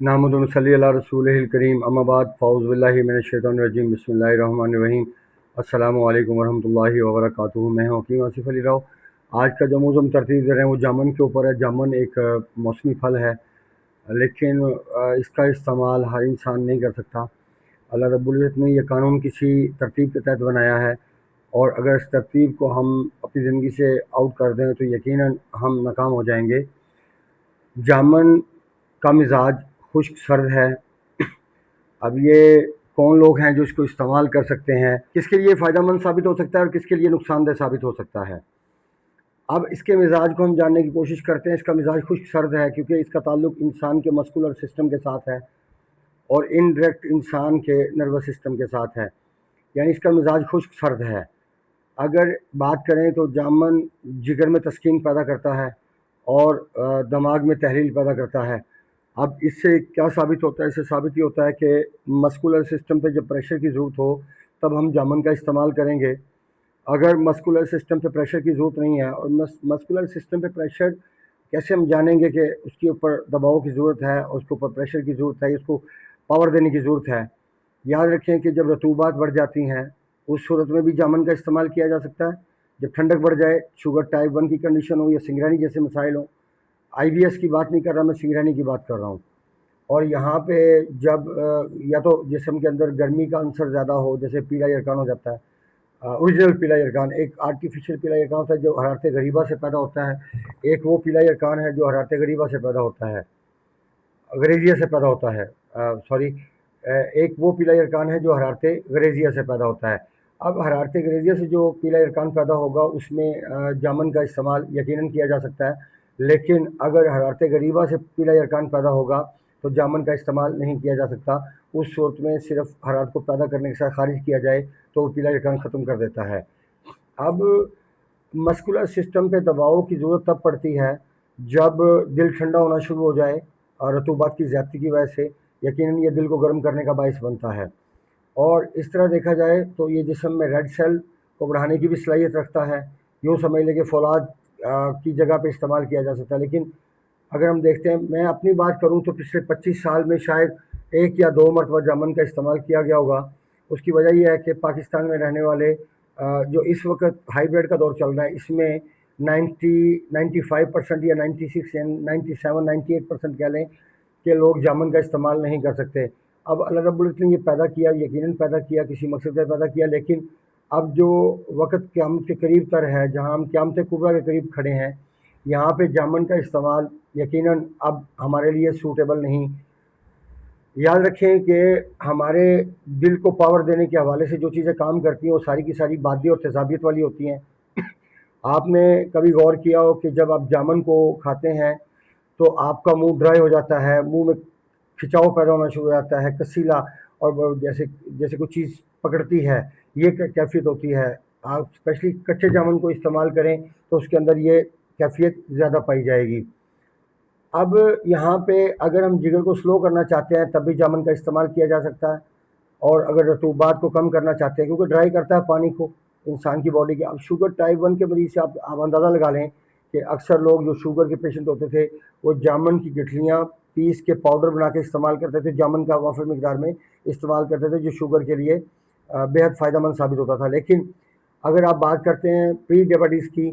नहमदुहु व नसल्ली अला रसूलिहिल करीम अम्मा बाद फ़अऊज़ु बिल्लाहि मिनश शैतानिर रजीम बिस्मिल्लाहिर रहमानिर रहीम अस्सलामु अलैकुम वरहमतुल्लाहि व बरकातुहू। मैं हूँ हकीम आसिफ़ अली राव। आज का जो मौज़ूअ हम तरतीब दे रहे हैं वो जामुन के ऊपर है। जामुन एक मौसमी फल है, लेकिन इसका इस्तेमाल हर इंसान नहीं कर सकता। अल्लाह रब्बुल इज़्ज़त ने यह कानून किसी तरतीब के तहत बनाया है, और अगर इस तरतीब को हम अपनी ज़िंदगी से आउट कर दें तो यकीनन हम नाकाम हो जाएंगे। जामुन का मिजाज खुश्क सर्द है। अब ये कौन लोग हैं जो इसको इस्तेमाल कर सकते हैं, किसके लिए फ़ायदेमंद साबित हो सकता है और किसके लिए नुकसानदेह साबित हो सकता है। अब इसके मिजाज को हम जानने की कोशिश करते हैं। इसका मिजाज खुश्क सर्द है क्योंकि इसका ताल्लुक इंसान के मस्कुलर सिस्टम के साथ है और इनडायरेक्ट इंसान के नर्वस सिस्टम के साथ है, यानी इसका मिजाज खुश्क सर्द है। अगर बात करें तो जामुन जिगर में तस्कीन पैदा करता है और दिमाग में तहलील पैदा करता है। अब इससे क्या साबित होता है? इससे साबित ये होता है कि मस्कुलर सिस्टम पे जब प्रेशर की ज़रूरत हो तब हम जामुन का इस्तेमाल करेंगे। अगर मस्कुलर सिस्टम पे प्रेशर की ज़रूरत नहीं है, और मस्कुलर सिस्टम पे प्रेशर कैसे हम जानेंगे कि उसके ऊपर दबाव की ज़रूरत है, उसके ऊपर प्रेशर की ज़रूरत है, उसको पावर देने की ज़रूरत है। याद रखें कि जब रतूबात बढ़ जाती हैं उस सूरत में भी जामुन का इस्तेमाल किया जा सकता है। जब ठंडक बढ़ जाए, शुगर टाइप 1 की कंडीशन हो या सिंगरेनी जैसे मसाइल हों, IBS की बात नहीं कर रहा मैं, सिंगरेनी की बात कर रहा हूँ। और यहाँ पे जब या तो जिस्म के अंदर गर्मी का अंसर ज़्यादा हो, जैसे पीला यरकान हो जाता है। ओरिजिनल पीला यरकान, एक आर्टिफिशियल पीला यरकान होता है जो हरारत गरीबा से पैदा होता है। एक वो पीला यरकान है जो हरारत गरीबा से पैदा होता है, गरेजिया से पैदा होता है। सॉरी, एक वो पीला यरकान है जो हरारत गरेजिया से पैदा होता है। अब हरारत गरेजिया से जो पीला यरकान पैदा होगा उसमें जामुन का इस्तेमाल यकीनन किया जा सकता है, लेकिन अगर हरारत गरीबा से पीला यरकान पैदा होगा तो जामुन का इस्तेमाल नहीं किया जा सकता। उस सूरत में सिर्फ हरारत को पैदा करने के साथ खारिज किया जाए तो वो पीला यरकान ख़त्म कर देता है। अब मस्कुलर सिस्टम पे दबाव की ज़रूरत तब पड़ती है जब दिल ठंडा होना शुरू हो जाए और रतूबात की ज़्यादती की वजह से यकीनन ये दिल को गर्म करने का बायस बनता है। और इस तरह देखा जाए तो ये जिस्म में रेड सेल को बढ़ाने की भी सलाहियत रखता है। यूँ समझ लें कि फौलाद की जगह पे इस्तेमाल किया जा सकता है। लेकिन अगर हम देखते हैं, मैं अपनी बात करूँ तो पिछले 25 साल में शायद 1 या 2 मरतबा जामुन का इस्तेमाल किया गया होगा। उसकी वजह ये है कि पाकिस्तान में रहने वाले जो इस वक्त हाइब्रिड का दौर चल रहा है, इसमें 95% या 96 या 97 98% कह लें कि लोग जामुन का इस्तेमाल नहीं कर सकते। अब अल्लाह रब्बुल इज़्ज़त ने ये पैदा किया, यकीनन पैदा किया, किसी मकसद से पैदा किया, लेकिन अब जो वक़्त क़यामत के करीब तर है, जहाँ हम क़यामत कुबरा के करीब खड़े हैं, यहाँ पे जामुन का इस्तेमाल यकीनन अब हमारे लिए सूटेबल नहीं। याद रखें कि हमारे दिल को पावर देने के हवाले से जो चीज़ें काम करती हैं वो सारी की सारी बादी और तेज़ाबियत वाली होती हैं। आपने कभी गौर किया हो कि जब आप जामुन को खाते हैं तो आपका मुंह ड्राई हो जाता है, मुंह में खिंचाव पैदा होना शुरू हो जाता है, कसीला, और जैसे जैसे कोई चीज़ पकड़ती है, ये कैफियत होती है। आप स्पेशली कच्चे जामुन को इस्तेमाल करें तो उसके अंदर ये कैफियत ज़्यादा पाई जाएगी। अब यहाँ पे अगर हम जिगर को स्लो करना चाहते हैं तब भी जामुन का इस्तेमाल किया जा सकता है, और अगर रतूबात को कम करना चाहते हैं, क्योंकि ड्राई करता है पानी को इंसान की बॉडी के। अब शुगर टाइप 1 के मरीज़ से आप अंदाज़ा लगा लें कि अक्सर लोग जो शुगर के पेशेंट होते थे वो जामुन की गठलियाँ पीस के पाउडर बना के इस्तेमाल करते थे, जामुन का वाफर मकदार में इस्तेमाल करते थे, जो शुगर के लिए बेहद फ़ायदेमंद साबित होता था। लेकिन अगर आप बात करते हैं प्री डायबिटीज़ की,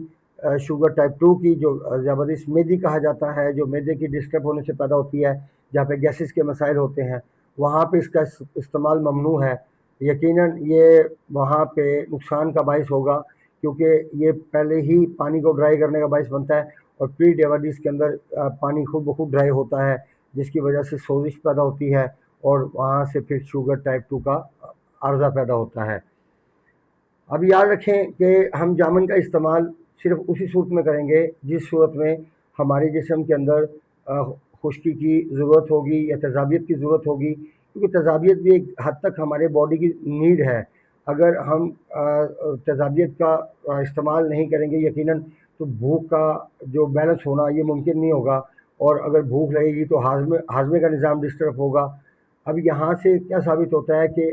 शुगर टाइप 2 की, जो ज़बरदस्त मेदी कहा जाता है, जो मैदे की डिस्टर्ब होने से पैदा होती है, जहाँ पे गैसेस के मसाइल होते हैं, वहाँ पे इसका इस्तेमाल ममनू है। यकीनन ये वहाँ पे नुकसान का बायस होगा, क्योंकि ये पहले ही पानी को ड्राई करने का बायस बनता है, और प्री डायबिटीज़ के अंदर पानी खुद ब खुद ड्राई होता है, जिसकी वजह से सोजिश पैदा होती है, और वहाँ से फिर शुगर टाइप 2 का अर्जा पैदा होता है। अब याद रखें कि हम जामुन का इस्तेमाल सिर्फ उसी सूरत में करेंगे जिस सूरत में हमारे जिस्म के अंदर खुश्की की ज़रूरत होगी या तेज़ाबियत की ज़रूरत होगी, क्योंकि तेज़ाबियत भी एक हद तक हमारे बॉडी की नीड है। अगर हम तेज़ाबियत का इस्तेमाल नहीं करेंगे यकीनन, तो भूख का जो बैलेंस होना ये मुमकिन नहीं होगा, और अगर भूख लगेगी तो हाजमे हाजमे का निज़ाम डिस्टर्ब होगा, اب یہاں سے کیا ثابت ہوتا ہے کہ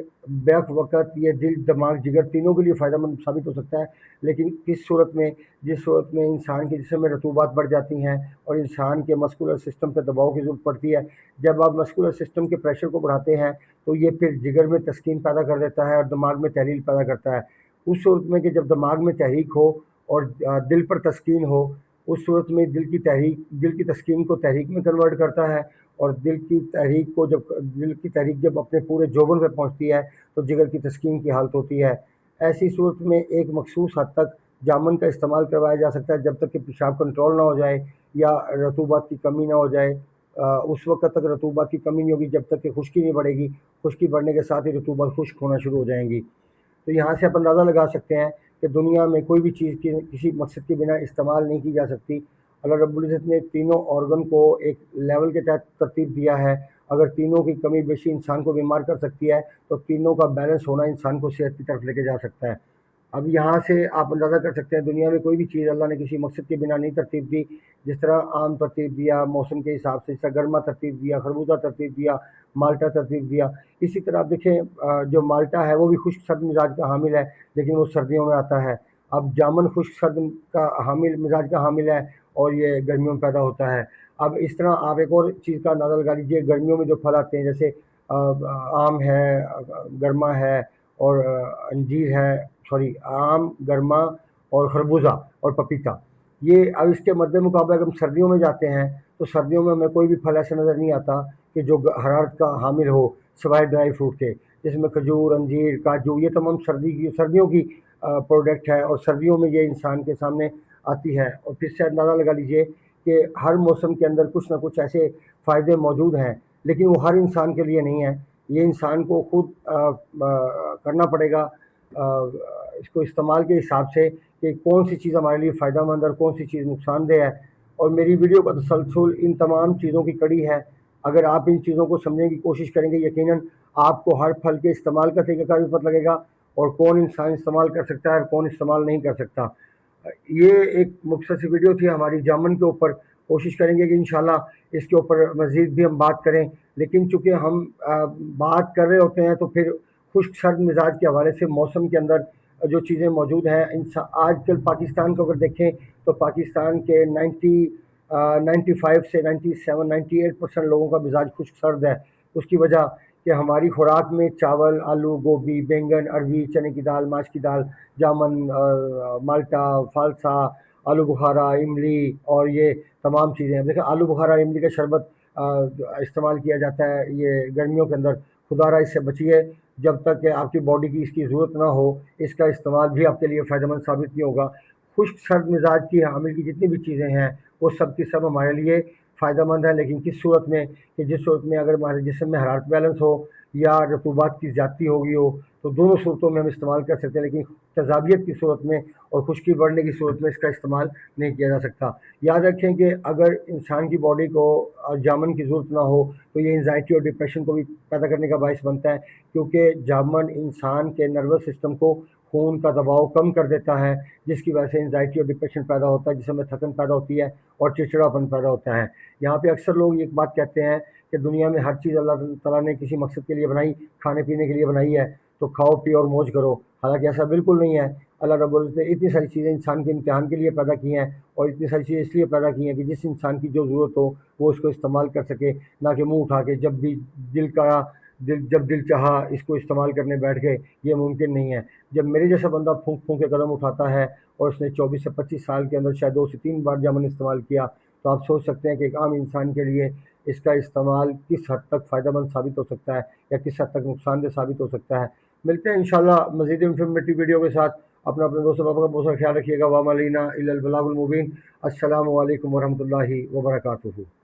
بیک وقت یہ دل دماغ جگر تینوں کے لیے فائدہ مند ثابت ہو سکتا ہے، لیکن کس صورت میں؟ جس صورت میں انسان کے جسم میں رطوبات بڑھ جاتی ہیں اور انسان کے مسکولر سسٹم پہ دباؤ کی ضرورت پڑتی ہے۔ جب آپ مسکولر سسٹم کے پریشر کو بڑھاتے ہیں تو یہ پھر جگر میں تسکین پیدا کر دیتا ہے اور دماغ میں تحلیل پیدا کرتا ہے۔ اس صورت میں کہ جب دماغ میں تحریک ہو اور دل پر تسکین ہو، اس صورت میں دل کی تسکین کو تحریک میں کنورٹ کرتا ہے، اور دل کی تحریک جب اپنے پورے جوبن پہ پہنچتی ہے تو جگر کی تسکین کی حالت ہوتی ہے۔ ایسی صورت میں ایک مخصوص حد تک جامن کا استعمال کروایا جا سکتا ہے جب تک کہ پیشاب کنٹرول نہ ہو جائے یا رطوبات کی کمی نہ ہو جائے۔ اس وقت تک رطوبات کی کمی نہیں ہوگی جب تک کہ خشکی نہیں بڑھے گی، خشکی بڑھنے کے ساتھ ہی رطوبات خشک ہونا شروع ہو جائیں گی۔ تو یہاں سے آپ اندازہ لگا سکتے ہیں کہ دنیا میں کوئی بھی چیز کسی مقصد کے بنا استعمال نہیں کی جا سکتی۔ اللہ رب العزت نے تینوں آرگن کو ایک لیول کے تحت ترتیب دیا ہے، اگر تینوں کی کمی بیشی انسان کو بیمار کر سکتی ہے تو تینوں کا بیلنس ہونا انسان کو صحت کی طرف لے کے جا سکتا ہے۔ اب یہاں سے آپ اندازہ کر سکتے ہیں دنیا میں کوئی بھی چیز اللہ نے کسی مقصد کے بنا نہیں ترتیب دی۔ جس طرح آم ترتیب دیا موسم کے حساب سے، جس طرح گرما ترتیب دیا، خربوزہ ترتیب دیا، مالٹا ترتیب دیا، اسی طرح آپ دیکھیں جو مالٹا ہے وہ بھی خشک سرد مزاج کا حامل ہے لیکن وہ سردیوں میں آتا ہے۔ اب جامن خشک سرد کا مزاج کا حامل ہے اور یہ گرمیوں میں پیدا ہوتا ہے۔ اب اس طرح آپ ایک اور چیز کا اندازہ لگا لیجیے، گرمیوں میں جو پھل آتے ہیں جیسے آم ہے، گرما ہے، اور انجیر ہے، آم، گرما اور خربوزہ اور پپیتا۔ یہ اب اس کے مد مقابلہ اگر ہم سردیوں میں جاتے ہیں تو سردیوں میں ہمیں کوئی بھی پھل ایسا نظر نہیں آتا کہ جو حرارت کا حامل ہو سوائے ڈرائی فروٹ کے، جس میں کھجور، انجیر، کاجو، یہ تمام سردیوں کی پروڈکٹ ہے اور سردیوں میں یہ انسان کے سامنے آتی ہے۔ اور پھر سے اندازہ لگا لیجئے کہ ہر موسم کے اندر کچھ نہ کچھ ایسے فائدے موجود ہیں لیکن وہ ہر انسان کے لیے نہیں ہے، یہ انسان کو خود کرنا پڑے گا اس کو استعمال کے حساب سے کہ کون سی چیز ہمارے لیے فائدہ مند ہے اور کون سی چیز نقصان دہ ہے۔ اور میری ویڈیو کا تسلسل ان تمام چیزوں کی کڑی ہے، اگر آپ ان چیزوں کو سمجھنے کی کوشش کریں گے یقیناً آپ کو ہر پھل کے استعمال کا طریقہ کار بھی پتہ لگے گا اور کون انسان استعمال کر سکتا ہے اور کون استعمال نہیں کر سکتا۔ یہ ایک مختصر سی ویڈیو تھی ہماری جامن کے اوپر، کوشش کریں گے کہ انشاءاللہ اس کے اوپر مزید بھی ہم بات کریں، لیکن چونکہ ہم بات کر رہے ہوتے ہیں تو پھر خشک سرد مزاج کے حوالے سے موسم کے اندر جو چیزیں موجود ہیں آج کل پاکستان کو اگر دیکھیں تو پاکستان کے 95 سے 97-98% لوگوں کا مزاج خشک سرد ہے۔ اس کی وجہ کہ ہماری خوراک میں چاول، آلو، گوبھی، بینگن، اروی، چنے کی دال، ماش کی دال، جامن، مالٹا، فالسا، آلو بخارا، املی اور یہ تمام چیزیں ہیں۔ دیکھیں آلو بخارا املی کا شربت استعمال کیا جاتا ہے یہ گرمیوں کے اندر، خدا را اس سے بچیے جب تک کہ آپ کی باڈی کی اس کی ضرورت نہ ہو، اس کا استعمال بھی آپ کے لیے فائدہ مند ثابت نہیں ہوگا۔ خشک سرد مزاج کی حامل کی جتنی بھی چیزیں ہیں وہ سب کی سب ہمارے لیے فائدہ مند ہے، لیکن کس صورت میں؟ کہ جس صورت میں اگر ہمارے جسم میں حرارت بیلنس ہو یا رطوبات کی زیادتی ہو گئی ہو تو دونوں صورتوں میں ہم استعمال کر سکتے ہیں، لیکن تیزابیت کی صورت میں اور خشکی بڑھنے کی صورت میں اس کا استعمال نہیں کیا جا سکتا۔ یاد رکھیں کہ اگر انسان کی باڈی کو جامن کی ضرورت نہ ہو تو یہ انزائٹی اور ڈپریشن کو بھی پیدا کرنے کا باعث بنتا ہے، کیونکہ جامن انسان کے نروس سسٹم کو خون کا دباؤ کم کر دیتا ہے، جس کی وجہ سے انزائٹی اور ڈپریشن پیدا ہوتا ہے، جسم میں تھکن پیدا ہوتی ہے اور چڑچڑاپن پیدا ہوتا ہے۔ یہاں پہ اکثر لوگ ایک بات کہتے ہیں کہ دنیا میں ہر چیز اللہ تعالیٰ نے کسی مقصد کے لیے بنائی، کھانے پینے کے لیے بنائی ہے تو کھاؤ پیو اور موج کرو، حالانکہ ایسا بالکل نہیں ہے۔ اللہ رب العزت نے اتنی ساری چیزیں انسان کے امتحان کے لیے پیدا کی ہیں اور اتنی ساری چیزیں اس لیے پیدا کی ہیں کہ جس انسان کی جو ضرورت ہو وہ اس کو استعمال کر سکے، نہ کہ منہ اٹھا کے جب دل چاہا اس کو استعمال کرنے بیٹھ گئے، یہ ممکن نہیں ہے۔ جب میرے جیسا بندہ پھونک پھونک کے قدم اٹھاتا ہے اور اس نے 24 سے 25 سال کے اندر شاید 2 سے 3 بار جامن استعمال کیا تو آپ سوچ سکتے ہیں کہ ایک عام انسان کے لیے اس کا استعمال کس حد تک فائدہ مند ثابت ہو سکتا ہے یا کس حد تک نقصان دہ ثابت ہو سکتا ہے۔ ملتے ہیں انشاءاللہ مزید انفارمیٹیو ویڈیو کے ساتھ۔ اپنے دوستوں کا بہت سارا خیال رکھیے گا۔ وما علینا الا البلاغ المبین۔ السلام علیکم ورحمۃ اللہ وبرکاتہ۔